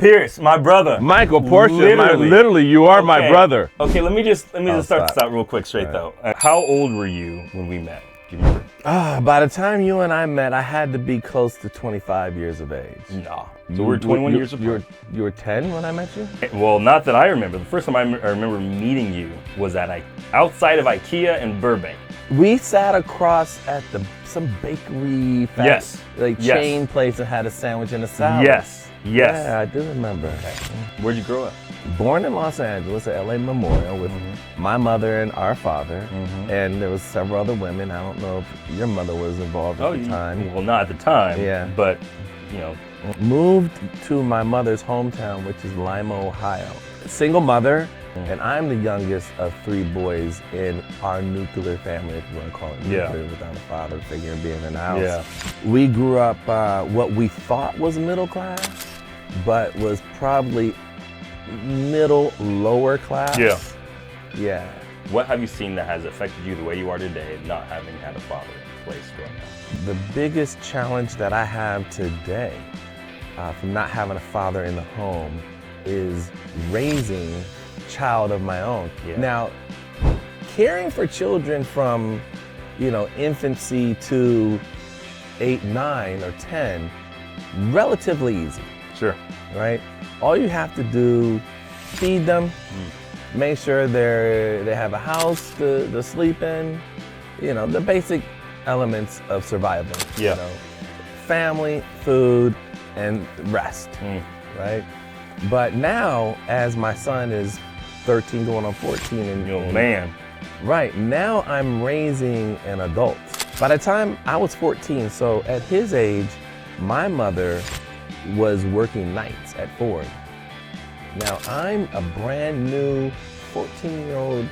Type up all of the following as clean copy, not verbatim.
Pierce, my brother. Michael Portia, Literally. you are my brother. Okay, let me just start this out real quick, straight though. How old were you when we met? Do you remember? By the time you and I met, I had to be close to 25 years of age. Nah. So we're 21 years apart. You were 10 when I met you? Well, not that I remember. The first time I remember meeting you was at outside of IKEA in Burbank. We sat across at some bakery, chain place and had a sandwich and a salad. Yes. Yeah, I do remember. Okay. Where'd you grow up? Born in Los Angeles at LA Memorial with my mother and our father, and there was several other women. I don't know if your mother was involved at the time. Well, not at the time. Yeah. But, you know. Moved to my mother's hometown, which is Lima, Ohio. Single mother, and I'm the youngest of 3 boys in our nuclear family, if you want to call it nuclear, without a father figure being in the house. Yeah. We grew up what we thought was middle class, but was probably middle, lower class. Yeah. Yeah. What have you seen that has affected you the way you are today, not having had a father in place growing up? The biggest challenge that I have today from not having a father in the home is raising a child of my own. Yeah. Now, caring for children from, infancy to 8, 9, or 10, relatively easy. Sure. Right? All you have to do, feed them, make sure they have a house to sleep in, the basic elements of survival. Yeah. Family, food, and rest, right? But now, as my son is 13 going on 14 and man. Right, now I'm raising an adult. By the time I was 14, so at his age, my mother was working nights at Ford. Now I'm a brand new 14-year-old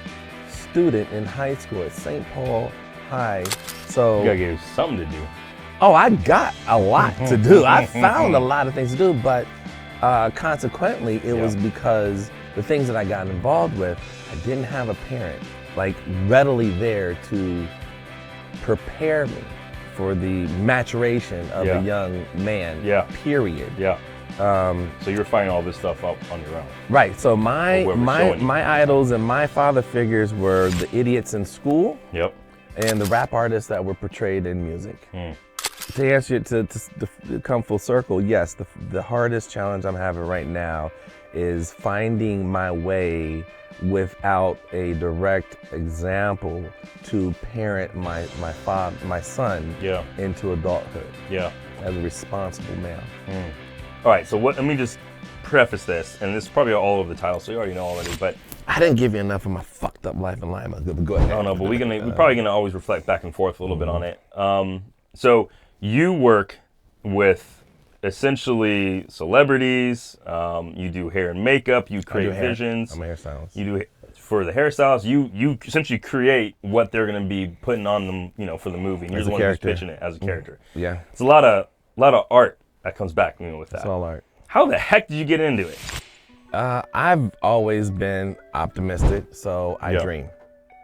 student in high school at St. Paul High. So you gotta give something to do. Oh, I got a lot to do. I found a lot of things to do, but consequently, it was because the things that I got involved with, I didn't have a parent readily there to prepare me for the maturation of a young man. Yeah. Period. Yeah. So you're finding all this stuff up on your own. Right. So my idols and my father figures were the idiots in school. Yep. And the rap artists that were portrayed in music. To answer it, to come full circle, yes, the hardest challenge I'm having right now is finding my way without a direct example to parent my son into adulthood. Yeah. As a responsible man. All right, so let me just preface this, and this is probably all over the title, so you already know already, but I didn't give you enough of my fucked up life in Lima. Go ahead. Oh no, but we're probably gonna always reflect back and forth a little bit on it. So you work with essentially celebrities. You do hair and makeup. You create visions. I'm a hairstylist. You do for the hairstyles. You essentially create what they're gonna be putting on them, for the movie. And you're the one who's pitching it as a character. Yeah. It's a lot of art that comes back, with that. It's all art. How the heck did you get into it? I've always been optimistic, so I dream.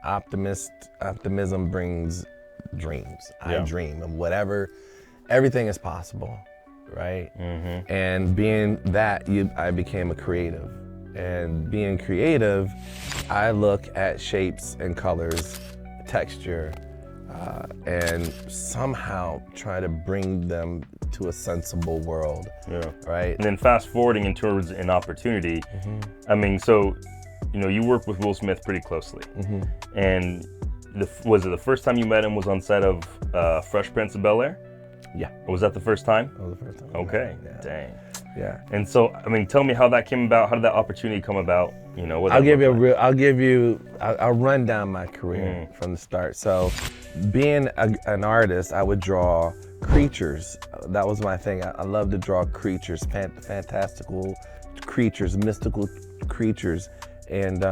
Optimism brings dreams. I dream of everything is possible, right? And being that, I became a creative. And being creative, I look at shapes and colors, texture, and somehow try to bring them to a sensible world, right? And then fast forwarding towards an opportunity, I mean, so, you work with Will Smith pretty closely. And was it the first time you met him was on set of Fresh Prince of Bel-Air? Yeah. Was that the first time? That was the first time. Okay, yeah. Dang. Yeah. And so, I mean, tell me how that came about. How did that opportunity come about? I'll run down my career from the start. So, being an artist, I would draw creatures. That was my thing. I love to draw creatures, fantastical creatures, mystical creatures. And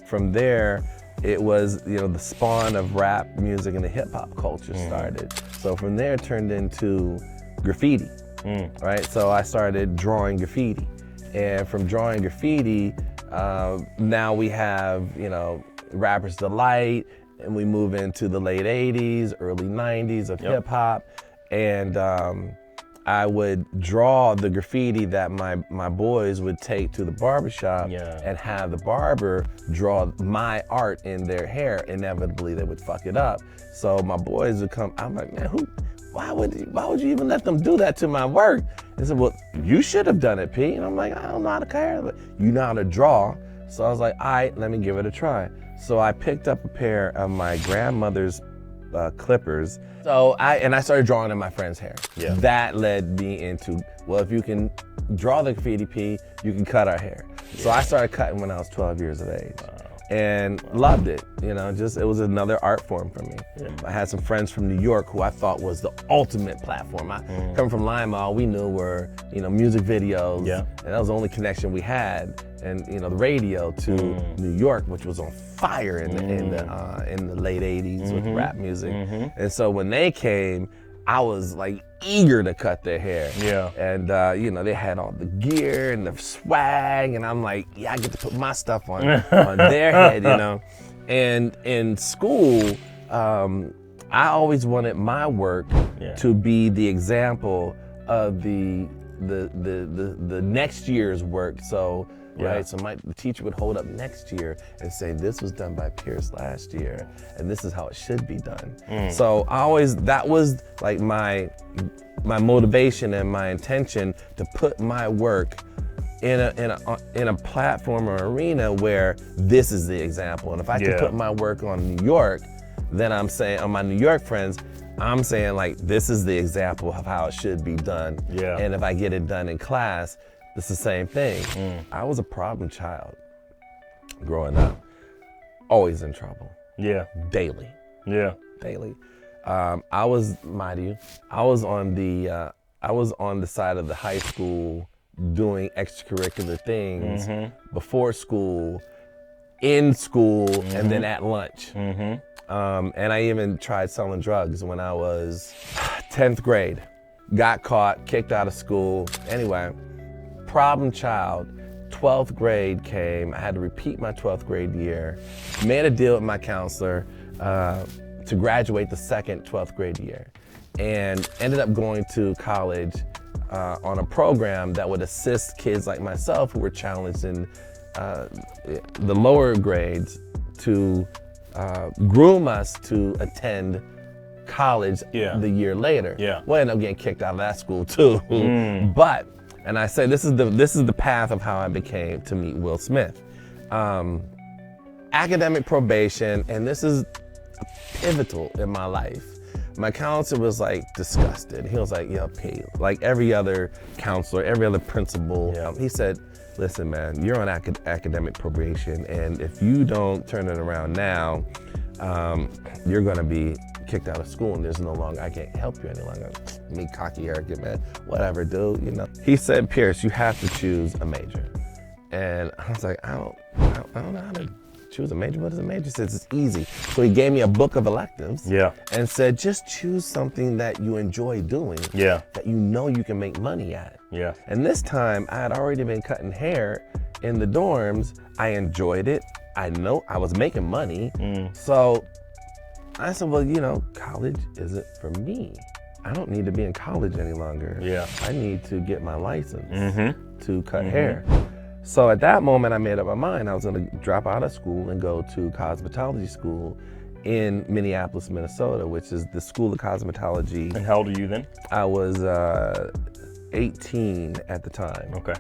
from there, it was, the spawn of rap music and the hip hop culture started. So from there it turned into graffiti, right? So I started drawing graffiti. And from drawing graffiti, now we have, Rapper's Delight, and we move into the late 80s, early 90s of hip hop. And I would draw the graffiti that my boys would take to the barbershop and have the barber draw my art in their hair. Inevitably, they would fuck it up. So my boys would come, I'm like, man, why would you even let them do that to my work? They said, well, you should have done it, Pete. And I'm like, I don't know how to color, but you know how to draw. So I was like, all right, let me give it a try. So I picked up a pair of my grandmother's clippers. So I started drawing in my friend's hair. Yeah. That led me into, well, if you can draw the graffiti, P, you can cut our hair. Yeah. So I started cutting when I was 12 years of age. Wow. And loved it, you know, it was another art form for me. Yeah. I had some friends from New York who I thought was the ultimate platform. Coming from Lime, all we knew were, you know, music videos. Yeah. And that was the only connection we had. And, you know, the radio to New York, which was on fire in the late 80s with rap music. And so when they came, I was like eager to cut their hair. Yeah. And you know, they had all the gear and the swag, and I'm like, yeah, I get to put my stuff on their head, you know. And in school, I always wanted my work to be the example of the next year's work. So. Right, so the teacher would hold up next year and say, this was done by Pierce last year, and this is how it should be done. So that was like my motivation and my intention to put my work in a platform or arena where this is the example. And if I can put my work on New York, then I'm saying, on my New York friends, I'm saying like, this is the example of how it should be done. Yeah. And if I get it done in class, it's the same thing. I was a problem child growing up, always in trouble. Yeah. Daily. Yeah. Daily. I was on the side of the high school doing extracurricular things before school, in school, and then at lunch. And I even tried selling drugs when I was 10th grade. Got caught, kicked out of school. Anyway. Problem child, 12th grade came, I had to repeat my 12th grade year, made a deal with my counselor to graduate the second 12th grade year, and ended up going to college on a program that would assist kids like myself who were challenged in the lower grades to groom us to attend college the year later. Well, I ended up getting kicked out of that school too, but and I say this is the path of how I became to meet Will Smith. Academic probation, and this is pivotal in my life. My counselor was like disgusted. He was like, yo, P, like every other counselor, every other principal, he said, listen, man, you're on academic probation, and if you don't turn it around now, you're gonna be kicked out of school, and I can't help you any longer. Me, cocky, arrogant, man, whatever, dude, you know. He said, Pierce, you have to choose a major. And I was like, I don't know how to choose a major. What is a major? He says, it's easy. So he gave me a book of electives and said, just choose something that you enjoy doing, that you know you can make money at. Yeah. And this time, I had already been cutting hair in the dorms. I enjoyed it. I know I was making money. So I said, well, you know, college isn't for me. I don't need to be in college any longer. Yeah. I need to get my license to cut hair. So at that moment, I made up my mind. I was gonna drop out of school and go to cosmetology school in Minneapolis, Minnesota, which is the School of Cosmetology. And how old are you then? I was 18 at the time. Okay.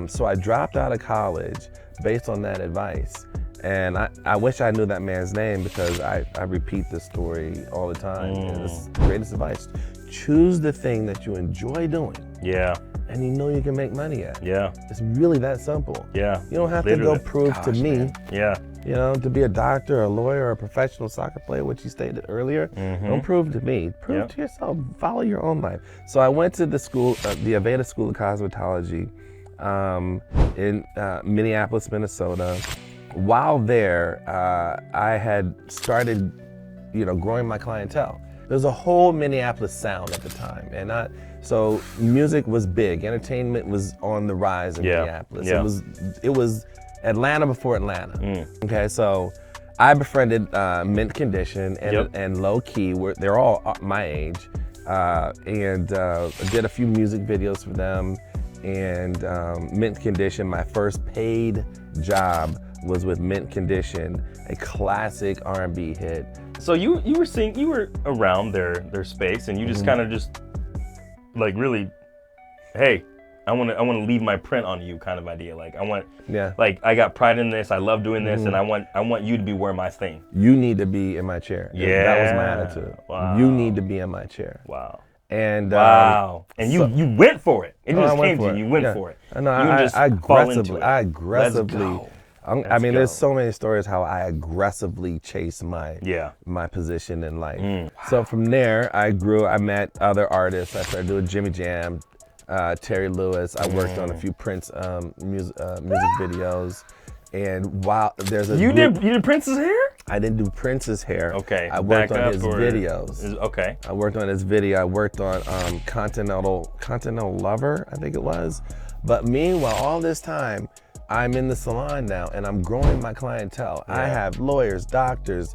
So I dropped out of college based on that advice. And I wish I knew that man's name, because I repeat this story all the time. And it's the greatest advice. Choose the thing that you enjoy doing. Yeah. And you know you can make money at. Yeah. It's really that simple. Yeah. You don't have to go prove to me. Man. Yeah. You know, to be a doctor, a lawyer, or a professional soccer player, which you stated earlier. Don't prove to me. Prove to yourself. Follow your own life. So I went to the school, the Aveda School of Cosmetology in Minneapolis, Minnesota. While there, I had started, you know, growing my clientele. There's a whole Minneapolis sound at the time, and so music was big. Entertainment was on the rise in Minneapolis. It was Atlanta before Atlanta. Okay, so I befriended Mint Condition and Low Key. They're all my age. and did a few music videos for them. And Mint Condition, my first paid job was with Mint Condition, a classic R&B hit. So you were around their space, and you just kind of just like really, hey, I want to leave my print on you kind of idea. Like like I got pride in this. I love doing this, and I want you to be wearing my thing. You need to be in my chair. Yeah, that was my attitude. Wow. You need to be in my chair. Wow. And and you went for it. It just came to you. You went for it. No, I aggressively. I mean, there's so many stories how I aggressively chase my position in life. So from there, I grew. I met other artists. I started doing Jimmy Jam, Terry Lewis. I worked on a few Prince music videos. And while there's a you did Prince's hair? I didn't do Prince's hair. Okay. I worked on his videos. Okay. I worked on his video. I worked on Continental Lover, I think it was. But meanwhile, all this time, I'm in the salon now and I'm growing my clientele. Yeah. I have lawyers, doctors.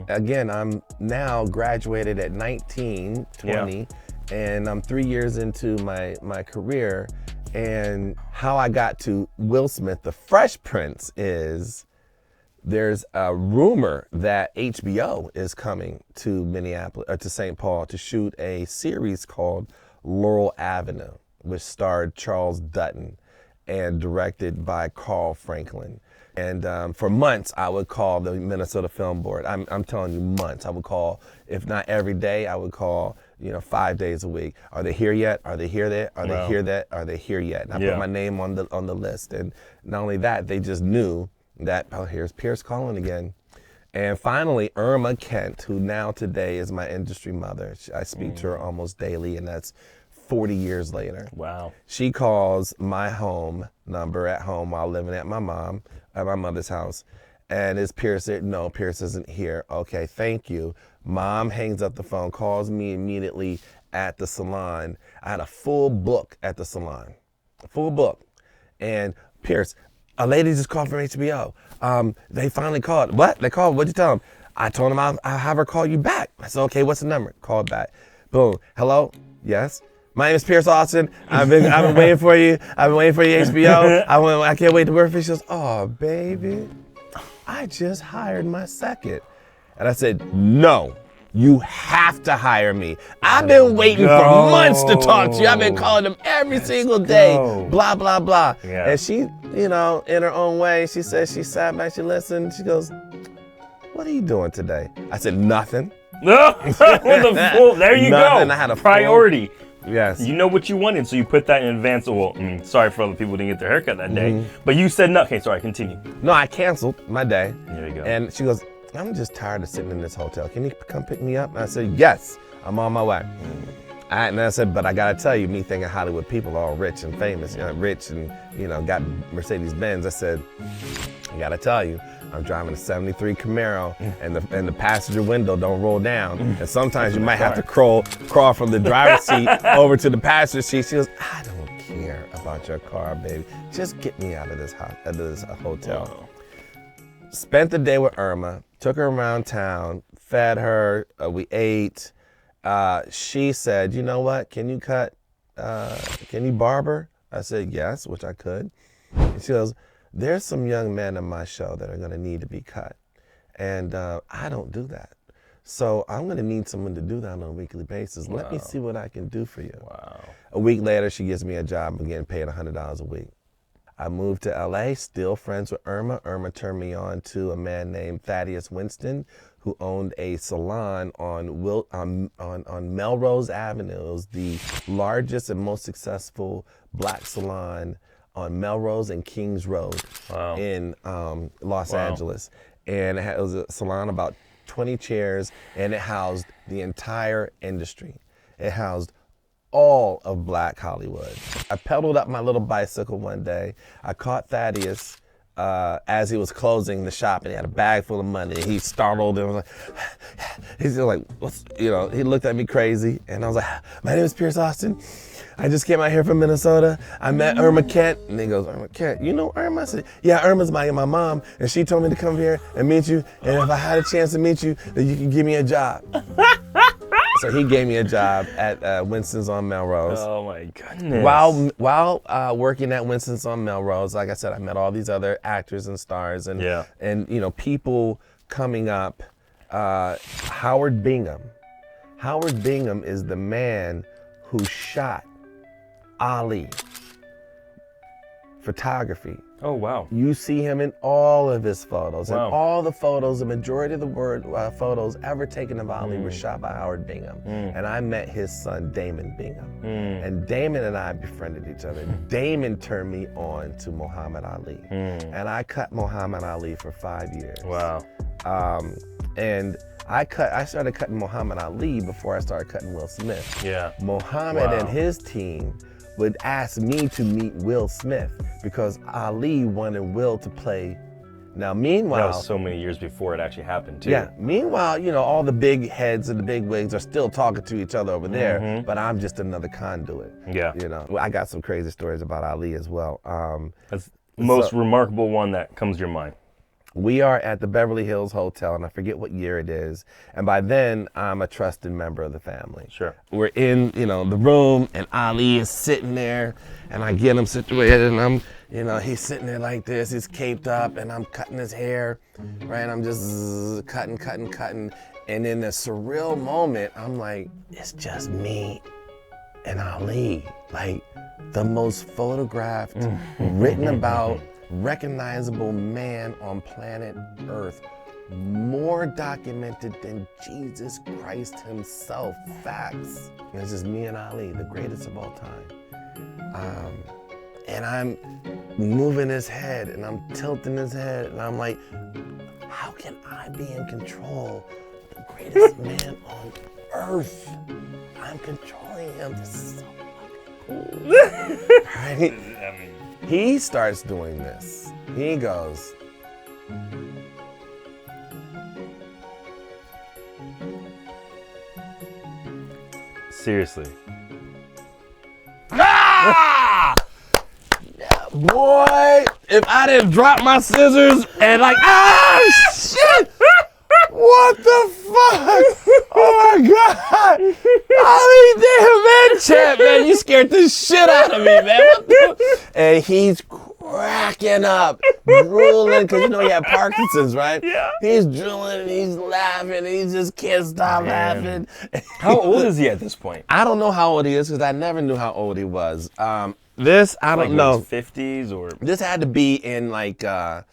Again, I'm now graduated at 19, 20, and I'm 3 years into my career. And how I got to Will Smith, the Fresh Prince, is there's a rumor that HBO is coming to Minneapolis, or to St. Paul, to shoot a series called Laurel Avenue, which starred Charles Dutton and directed by Carl Franklin. And for months, I would call the Minnesota Film Board. I'm telling you, months. I would call, if not every day, I would call, 5 days a week. Are they here yet? Are they here yet? Are they here yet? Are they here yet? And I put my name on the list. And not only that, they just knew that, oh, here's Pierce calling again. And finally, Irma Kent, who now today is my industry mother. I speak to her almost daily, and that's 40 years later. Wow. She calls my home number at home while living at my mother's house. And is Pierce there? No, Pierce isn't here. Okay, thank you. Mom hangs up the phone, calls me immediately at the salon. I had a full book at the salon, a full book. And Pierce, a lady just called from HBO. They finally called. What? They called? What'd you tell them? I told them I'll have her call you back. I said, okay, what's the number? Call back. Boom. Hello? Yes? My name is Pierce Austin. I've been waiting for you. I've been waiting for you, HBO. I can't wait to work for you. She goes, oh, baby, I just hired my second. And I said, no, you have to hire me. I've been waiting for months to talk to you. I've been calling them every single day, blah, blah, blah. Yeah. And she, in her own way, she said, she sat back, she listened. She goes, what are you doing today? I said, nothing. No, there you Nothing. go. I had a priority. Yes. You know what you wanted, so you put that in advance. Well, sorry for other people who didn't get their haircut that day, but you said no. Okay, sorry, continue. No, I canceled my day. There you go. And she goes, I'm just tired of sitting in this hotel. Can you come pick me up? And I said, yes, I'm on my way. And I said, but I gotta tell you, me thinking Hollywood people are all rich and famous, rich and, got Mercedes-Benz. I said, I gotta tell you, I'm driving a 73 Camaro and the passenger window don't roll down. And sometimes you might have to crawl from the driver's seat over to the passenger seat. She goes, I don't care about your car, baby. Just get me out of this hotel. Wow. Spent the day with Irma, took her around town, fed her, we ate. She said, you know what, can you barber? I said, yes, which I could. And she goes, there's some young men in my show that are gonna need to be cut. And I don't do that. So I'm gonna need someone to do that on a weekly basis. Let me see what I can do for you. Wow. A week later, she gives me a job. I'm getting paid $100 a week. I moved to LA, still friends with Irma. Irma turned me on to a man named Thaddeus Winston, who owned a salon on Melrose Avenue. It was the largest and most successful black salon on Melrose and Kings Road in Los Angeles. And it was a salon about 20 chairs, and it housed the entire industry. It housed all of Black Hollywood. I pedaled up my little bicycle one day. I caught Thaddeus as he was closing the shop, and he had a bag full of money. He startled and was like, he's just like, what's, he looked at me crazy, and I was like, my name is Pierce Austin. I just came out here from Minnesota. I met Irma Kent. And he goes, Irma Kent, you know Irma? I said, yeah, Irma's my mom, and she told me to come here and meet you, and if I had a chance to meet you, then you could give me a job. So he gave me a job at Winston's on Melrose. Oh my goodness. While working at Winston's on Melrose, like I said, I met all these other actors and stars and people coming up. Howard Bingham. Howard Bingham is the man who shot Ali. Photography. Oh, wow. You see him in all of his photos. Wow. And all the photos, the majority of the photos ever taken of Ali were shot by Howard Bingham. And I met his son, Damon Bingham. And Damon and I befriended each other. Damon turned me on to Muhammad Ali. And I cut Muhammad Ali for 5 years. Wow. And I started cutting Muhammad Ali before I started cutting Will Smith. Yeah. Muhammad and his team would ask me to meet Will Smith because Ali wanted Will to play. Now, meanwhile, that was so many years before it actually happened, too. Yeah. Meanwhile, you know, all the big heads and the big wigs are still talking to each other over there, but I'm just another conduit. Yeah. You know, I got some crazy stories about Ali as well. That's the most remarkable one that comes to your mind. We are at the Beverly Hills Hotel, and I forget what year it is. And by then, I'm a trusted member of the family. Sure. We're in, you know, the room, and Ali is sitting there, and I get him situated, and I'm, you know, he's sitting there like this. He's caped up, and I'm cutting his hair, right? I'm just cutting. And in a surreal moment, I'm like, it's just me and Ali. Like, the most photographed, written about, recognizable man on planet Earth, more documented than Jesus Christ himself. Facts. And it's just me and Ali, the greatest of all time. And I'm moving his head and I'm tilting his head and I'm like, how can I be in control of the greatest man on Earth? I'm controlling him. This is so fucking cool. Right? He starts doing this. He goes, Seriously. ah! Boy, if I didn't drop my scissors and like, ah, shit! What the fuck? Oh my God! Ali, damn, man, champ, man, you scared the shit out of me, man. What the? And he's cracking up, drooling, because you know he had Parkinson's, right? Yeah. He's drooling and he's laughing and he just can't stop laughing. How old is he at this point? I don't know how old he is because I never knew how old he was. This, I don't know. His 50s or? This had to be in like, I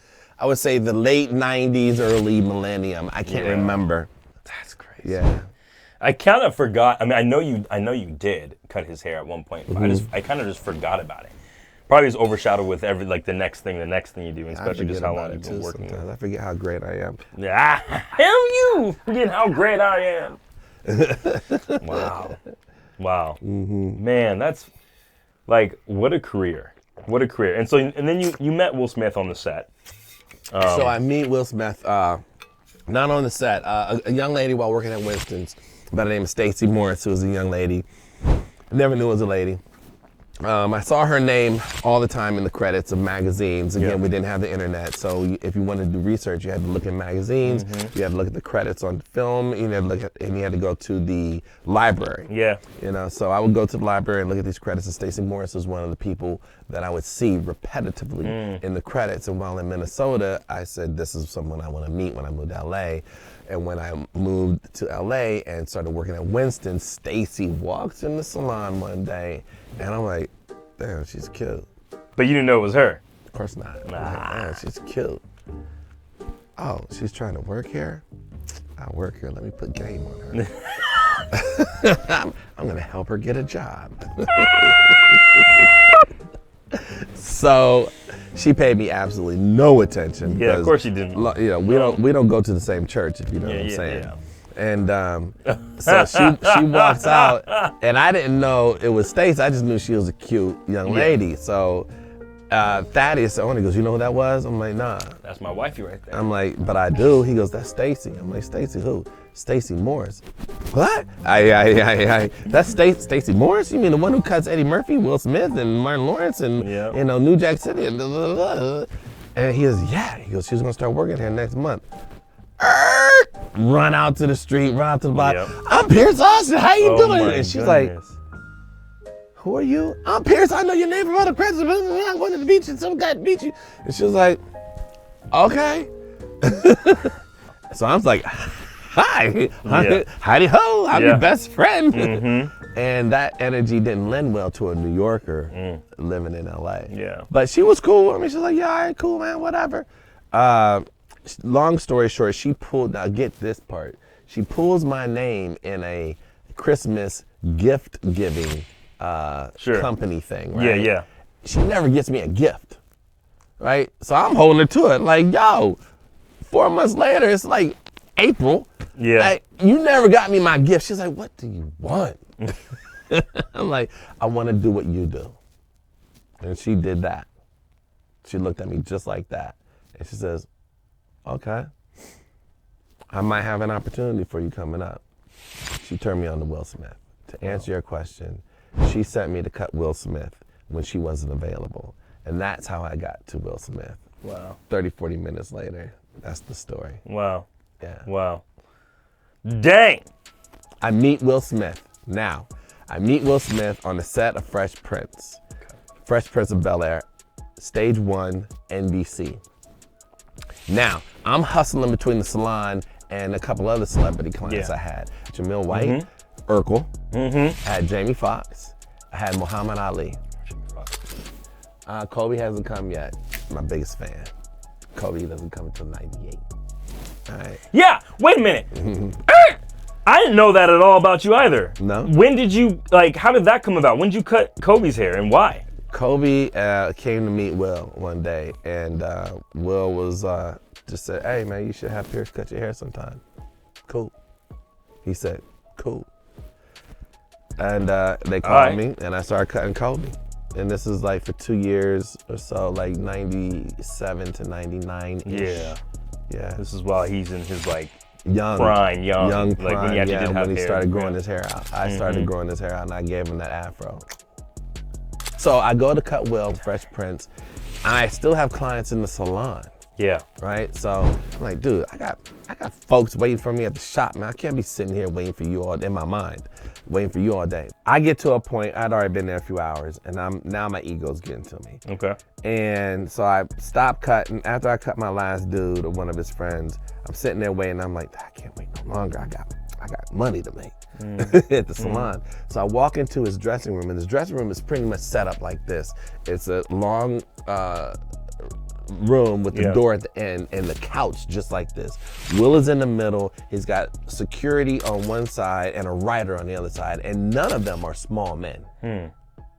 would say the late 90s, early millennium. I can't remember. That's crazy. Yeah. I kind of forgot. I mean, I know you did cut his hair at one point, but I kind of just forgot about it. Probably is overshadowed with the next thing you do, especially just how long you've been working. Sometimes. I forget how great I am. Yeah, hell you! Forget how great I am. Wow. Man, that's like what a career. And so, and then you met Will Smith on the set. So I meet Will Smith, not on the set, a young lady while working at Winston's by the name of Stacey Morris, who was a young lady. Never knew it was a lady. I saw her name all the time in the credits of magazines. Again, we didn't have the internet, so if you wanted to do research, you had to look in magazines. You had to look at the credits on film. You had to look at, and you had to go to the library. Yeah. You know, so I would go to the library and look at these credits, and Stacey Morris was one of the people that I would see repetitively in the credits. And while in Minnesota, I said, this is someone I want to meet when I moved to LA. And when I moved to LA and started working at Winston, Stacey walks in the salon one day, and I'm like, damn, she's cute. But you didn't know it was her. Of course not. I'm like, damn, she's cute. Oh, she's trying to work here? I'll work here. Let me put game on her. I'm going to help her get a job. So she paid me absolutely no attention. Yeah, of course you didn't. You know, we don't go to the same church, if you know what I'm saying. Yeah. And so she walks out, and I didn't know it was Stacey. I just knew she was a cute young lady. So Thaddeus only goes, you know who that was? I'm like, nah. That's my wifey right there. I'm like, but I do. He goes, that's Stacey. I'm like, Stacey who? Stacey Morris. What? That's Stacey Morris? You mean the one who cuts Eddie Murphy, Will Smith, and Martin Lawrence, and you know, New Jack City, and blah, blah, blah. And he goes, yeah. He goes, she's gonna start working here next month. run out to the street, run out to the block. Yep. I'm Pierce Austin. How you doing? my And she's like, goodness. who are you? I'm Pierce. I know your name from other credits. I wanted to meet you. Some guy to meet you. And she was like, okay. So I was like, hi, howdy ho, I'm your best friend. And that energy didn't lend well to a New Yorker living in LA. Yeah. But she was cool. I mean, she's like, yeah, all right, cool, man, whatever. Long story short, she pulled, now get this part, she pulls my name in a Christmas gift giving company thing, right? Yeah. She never gets me a gift, right? So I'm holding her to it, like, yo, 4 months later, it's like April. Yeah. Like, you never got me my gift. She's like, what do you want? I'm like, I want to do what you do. And she did that. She looked at me just like that. And she says, okay, I might have an opportunity for you coming up. She turned me on to Will Smith. To answer your question, she sent me to cut Will Smith when she wasn't available. And that's how I got to Will Smith. Wow. 30, 40 minutes later, that's the story. Wow. Yeah. Wow. Dang. I meet Will Smith. Now, I meet Will Smith on the set of Fresh Prince. Fresh Prince of Bel-Air, Stage 1, NBC. Now, I'm hustling between the salon and a couple other celebrity clients I had. Jamil White, Urkel, I had Jamie Foxx, I had Muhammad Ali. Kobe hasn't come yet. My biggest fan. Kobe doesn't come until 98. All right. Yeah, wait a minute. I didn't know that at all about you either. No. When did you, how did that come about? When did you cut Kobe's hair and why? Kobe came to meet Will one day, and Will was just said, hey man, you should have Pierce cut your hair sometime. Cool. He said, cool. And they called me, and I started cutting Kobe. And this is like for 2 years or so, like 97 to 99-ish. Yeah. Yeah. This is while he's in his young prime. Like when he actually did have when he hair. started growing his hair out. I started growing his hair out, and I gave him that afro. So I go to cut Will, Fresh Prince. I still have clients in the salon. Yeah. Right? So I'm like, dude, I got folks waiting for me at the shop, man. I can't be sitting here waiting for you all in my mind, waiting for you all day. I get to a point, I'd already been there a few hours, and now my ego's getting to me. Okay. And so I stopped cutting. After I cut my last dude or one of his friends, I'm sitting there waiting. I'm like, I can't wait no longer. I got money to make at the salon. So I walk into his dressing room, and his dressing room is pretty much set up like this. It's a long room with the door at the end and the couch just like this. Will is in the middle. He's got security on one side and a writer on the other side, and none of them are small men.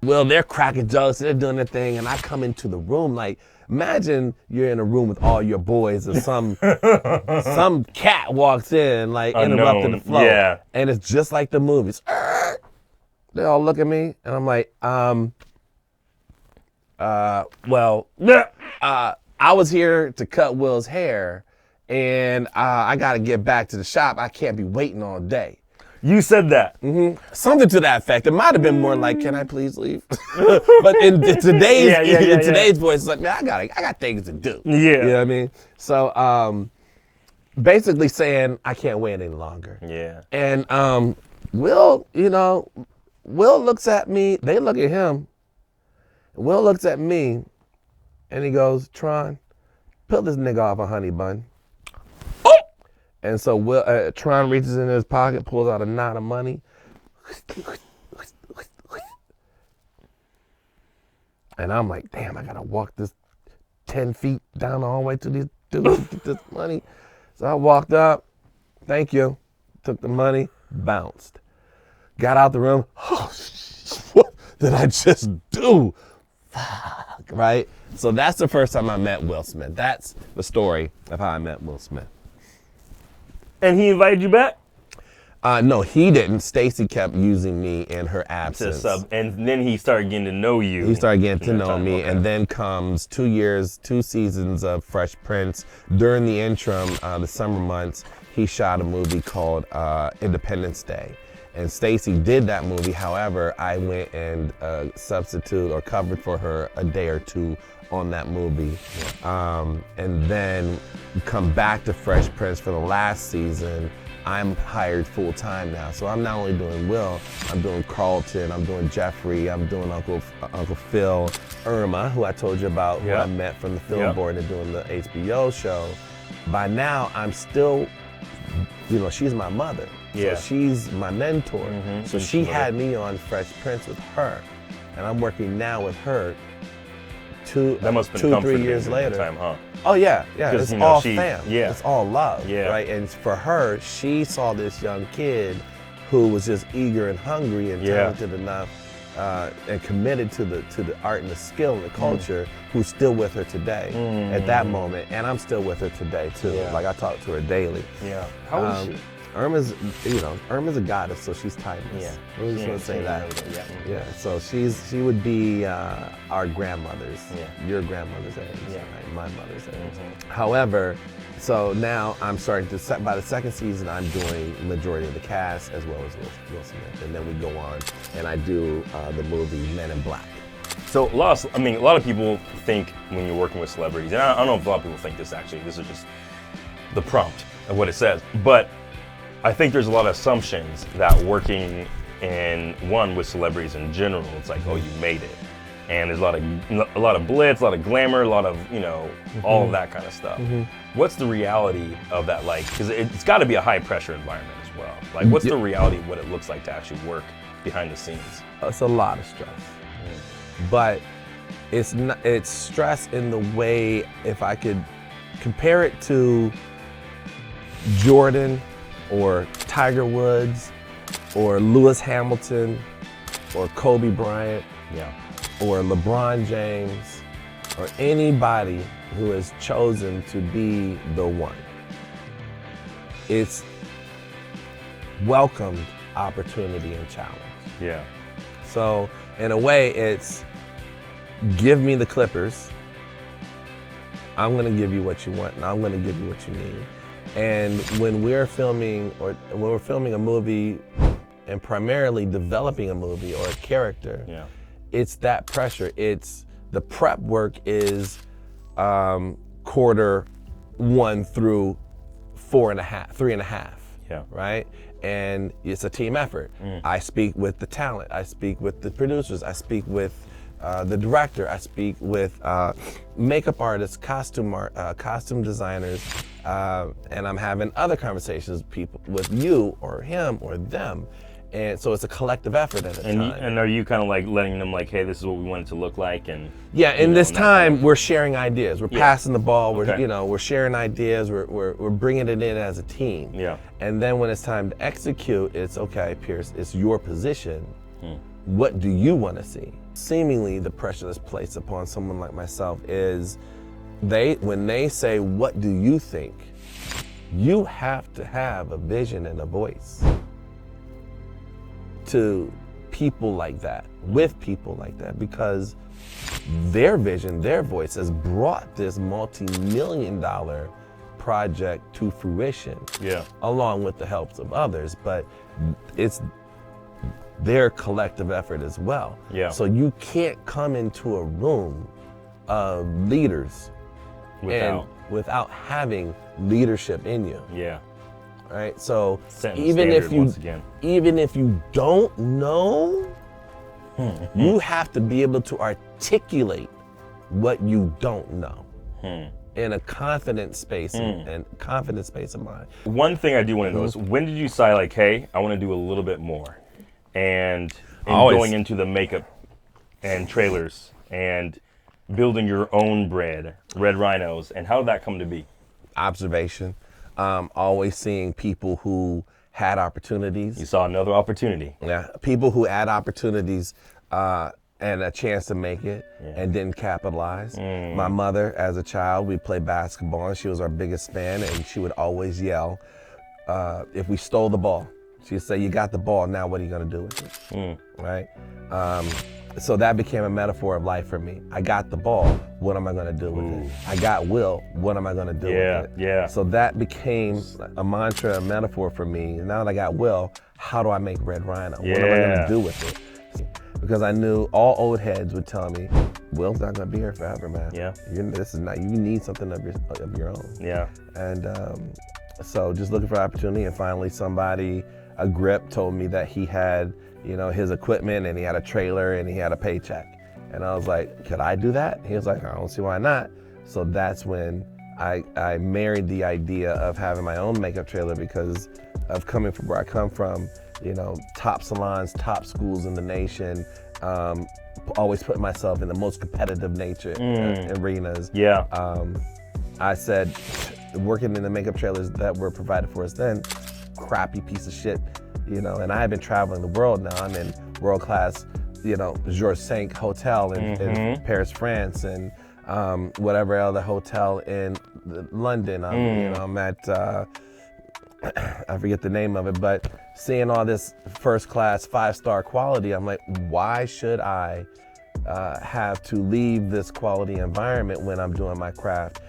Well, they're cracking jokes, they're doing their thing, and I come into the room like, imagine you're in a room with all your boys and some cat walks in, like interrupting the flow. Yeah. And it's just like the movies. They all look at me, and I'm like, I was here to cut Will's hair, and I gotta get back to the shop. I can't be waiting all day. You said that. Something to that effect. It might have been more like, "Can I please leave?" But in today's voice, it's like, "Man, I got things to do." Yeah. You know what I mean? So basically saying, "I can't wait any longer." Yeah. And Will looks at me. They look at him. Will looks at me, and he goes, "Tron, peel this nigga off a honey bun." And so Tron reaches in his pocket, pulls out a knot of money. And I'm like, damn, I gotta walk this 10 feet down the hallway to these dudes to get this money. So I walked up, thank you, took the money, bounced. Got out the room, oh, what did I just do? Fuck, right? So that's the first time I met Will Smith. That's the story of how I met Will Smith. And he invited you back? No, he didn't. Stacy kept using me in her absence. And then he started getting to know you. He started getting to know me, and then comes 2 years, 2 seasons of Fresh Prince. During the interim, the summer months, he shot a movie called Independence Day. And Stacy did that movie. However, I went and substituted or covered for her a day or two on that movie. And then come back to Fresh Prince for the last season. I'm hired full time now. So I'm not only doing Will, I'm doing Carlton, I'm doing Jeffrey, I'm doing Uncle Phil, Irma, who I told you about, who I met from the film board and doing the HBO show. By now, I'm still, she's my mother. So she's my mentor. So she had me on Fresh Prince with her. And I'm working now with her that must have been 2-3 years later. Time, huh? Oh yeah. It's all fam. Yeah. It's all love, right? And for her, she saw this young kid who was just eager and hungry and talented enough and committed to the art and the skill and the culture, who's still with her today at that moment. And I'm still with her today too. Like I talk to her daily. Yeah. How old is she? Irma's a goddess, so she's timeless. We're just gonna say that. Yeah. So she would be our grandmother's, your grandmother's age, right? My mother's age. However, so now I'm starting to by the second season, I'm doing majority of the cast as well as Will Smith, and then we go on and I do the movie Men in Black. So a lot of people think when you're working with celebrities, and I don't know if a lot of people think this actually. This is just the prompt of what it says, but I think there's a lot of assumptions that working with celebrities in general, it's like, oh, you made it. And there's a lot of blitz, a lot of glamour, a lot of, all of that kind of stuff. What's the reality of that like? Because it's got to be a high pressure environment as well. Like, what's the reality of what it looks like to actually work behind the scenes? It's a lot of stress. But it's stress in the way, if I could compare it to Jordan, or Tiger Woods, or Lewis Hamilton, or Kobe Bryant, or LeBron James, or anybody who has chosen to be the one. It's welcomed opportunity and challenge. Yeah. So in a way, it's give me the Clippers. I'm gonna give you what you want, and I'm gonna give you what you need. And when we're filming a movie and primarily developing a movie or a character, it's that pressure. It's the prep work is quarter 1 through 3.5, right? And it's a team effort. I speak with the talent, I speak with the producers, I speak with the director, I speak with makeup artists, costume designers, and I'm having other conversations with you or him or them. And so it's a collective effort at a time. And are you kind of like letting them like, hey, this is what we want it to look like? And in this time, we're sharing ideas. We're passing the ball. We're sharing ideas. We're bringing it in as a team. Yeah. And then when it's time to execute, it's okay, Pierce. It's your position. What do you want to see? Seemingly, the pressure that's placed upon someone like myself is, when they say, "What do you think?" You have to have a vision and a voice. To people like that, with people like that, because their vision, their voice has brought this multi-million-dollar project to fruition, along with the help of others, but it's their collective effort as well. So you can't come into a room of leaders without having leadership in you. Right? So even if you don't know, you have to be able to articulate what you don't know in a confident space and confident space of mind. One thing I do want to know is, when did you say like, hey, I want to do a little bit more? And going into the makeup and trailers and building your own Red Rhinos, and how did that come to be? Observation. Always seeing people who had opportunities. You saw another opportunity. Yeah, people who had opportunities and a chance to make it and didn't capitalize. My mother, as a child, we played basketball, and she was our biggest fan, and she would always yell if we stole the ball. She'd say, "You got the ball, now what are you gonna do with it?" Right? So that became a metaphor of life for me. I got the ball, what am I gonna do with it? I got Will, what am I gonna do with it? So that became a mantra, a metaphor for me. Now that I got Will, how do I make Red Rhino? What am I gonna do with it? Because I knew all old heads would tell me, Will's not gonna be here forever, man. Yeah. This is not. You need something of your own. Yeah. And so just looking for opportunity, and finally a grip told me that he had, his equipment, and he had a trailer, and he had a paycheck. And I was like, could I do that? He was like, I don't see why not. So that's when I married the idea of having my own makeup trailer, because of coming from where I come from, top salons, top schools in the nation, always putting myself in the most competitive nature arenas. Yeah. I said, working in the makeup trailers that were provided for us then, crappy piece of shit, and I had been traveling the world now. I'm in world-class, Georges V hotel in Paris, France, and whatever other hotel in London. I'm at, I forget the name of it, but seeing all this first-class, 5-star quality, I'm like, why should I have to leave this quality environment when I'm doing my craft,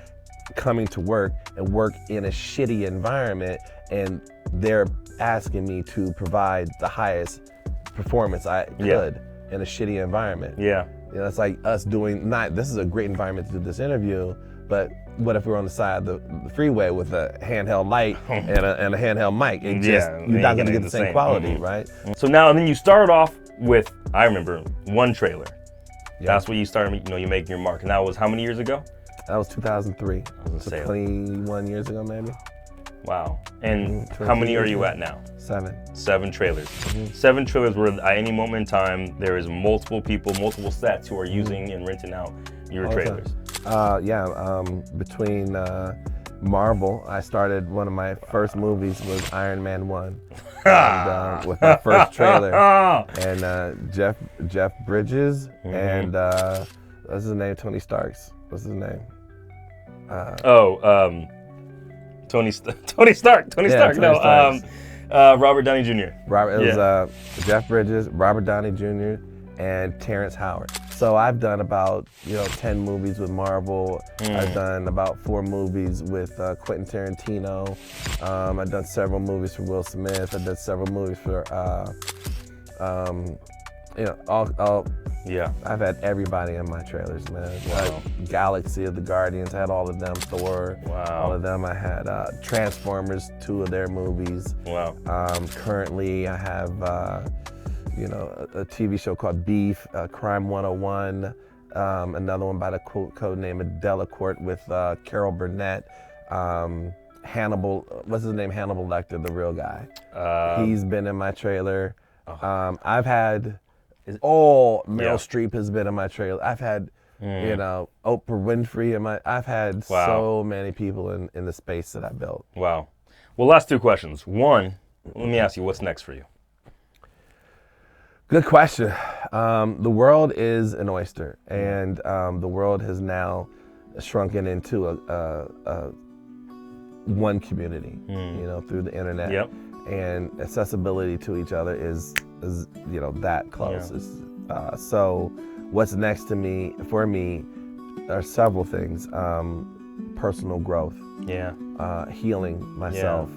coming to work and work in a shitty environment, and they're asking me to provide the highest performance I could in a shitty environment. Yeah. It's like us doing, this is a great environment to do this interview, but what if we're on the side of the freeway with a handheld light and a handheld mic? You're not gonna get the same quality, right? So now, and then you started off with, I remember, one trailer. Yeah. That's what you started, you making your mark. And that was how many years ago? That was 2003. So 21 years ago, maybe. Wow. And how many are you at now? 7. 7 trailers. 7 trailers where at any moment in time, there is multiple people, multiple sets who are using and renting out your trailers. Between Marvel, I started, one of my first movies was Iron Man 1. And, with my first trailer. And Jeff Bridges and, what's his name? Tony Stark's. What's his name? Tony Stark. Tony Stark. Robert Downey Jr. It was Jeff Bridges, Robert Downey Jr., and Terrence Howard. So I've done about 10 movies with Marvel. I've done about 4 movies with Quentin Tarantino. I've done several movies for Will Smith. I've done several movies for I've had everybody in my trailers, man. Wow. Galaxy of the Guardians, I had all of them. Thor, all of them. I had Transformers, 2 of their movies. Wow. Currently, I have a TV show called Beef, Crime 101, another one by the code name of Delacorte with Carol Burnett. Hannibal, what's his name? Hannibal Lecter, the real guy. He's been in my trailer. I've had Meryl Streep has been in my trailer. I've had Oprah Winfrey I've had so many people in the space that I built. Wow. Well, last 2 questions. One, let me ask you, what's next for you? Good question. The world is an oyster, and the world has now shrunken into a one community, through the internet. Yep. And accessibility to each other is that close. Yeah. So what's next for me are several things. Personal growth. Yeah. Healing myself.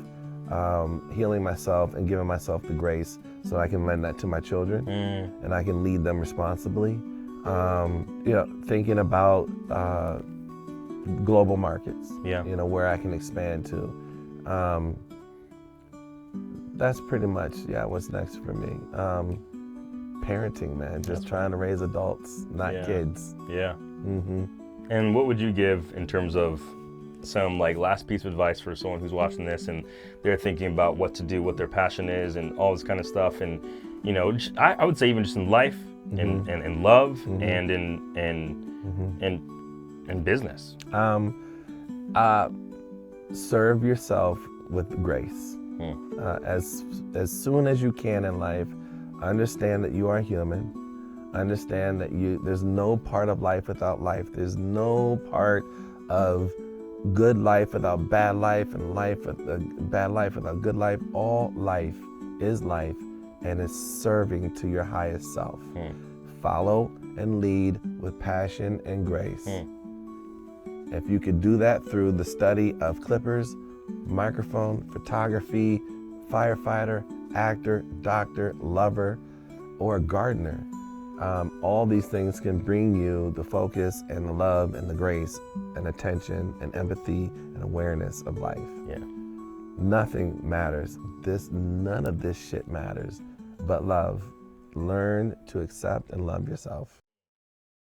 Healing myself and giving myself the grace so I can lend that to my children and I can lead them responsibly. Thinking about global markets, where I can expand to. That's pretty much, what's next for me. Parenting, man, just trying to raise adults, not kids. Yeah. And what would you give in terms of some last piece of advice for someone who's watching this and they're thinking about what to do, what their passion is, and all this kind of stuff, and I would say even just in life and in love and in business. Serve yourself with grace. As soon as you can in life, understand that you are human. Understand that there's no part of life without life. There's no part of good life without bad life, and bad life without good life. All life is life, and is serving to your highest self. Follow and lead with passion and grace. If you could do that through the study of clippers, microphone, photography, firefighter, actor, doctor, lover, or gardener, all these things can bring you the focus and the love and the grace and attention and empathy and awareness of life. Yeah. Nothing matters. None of this shit matters but love. Learn to accept and love yourself.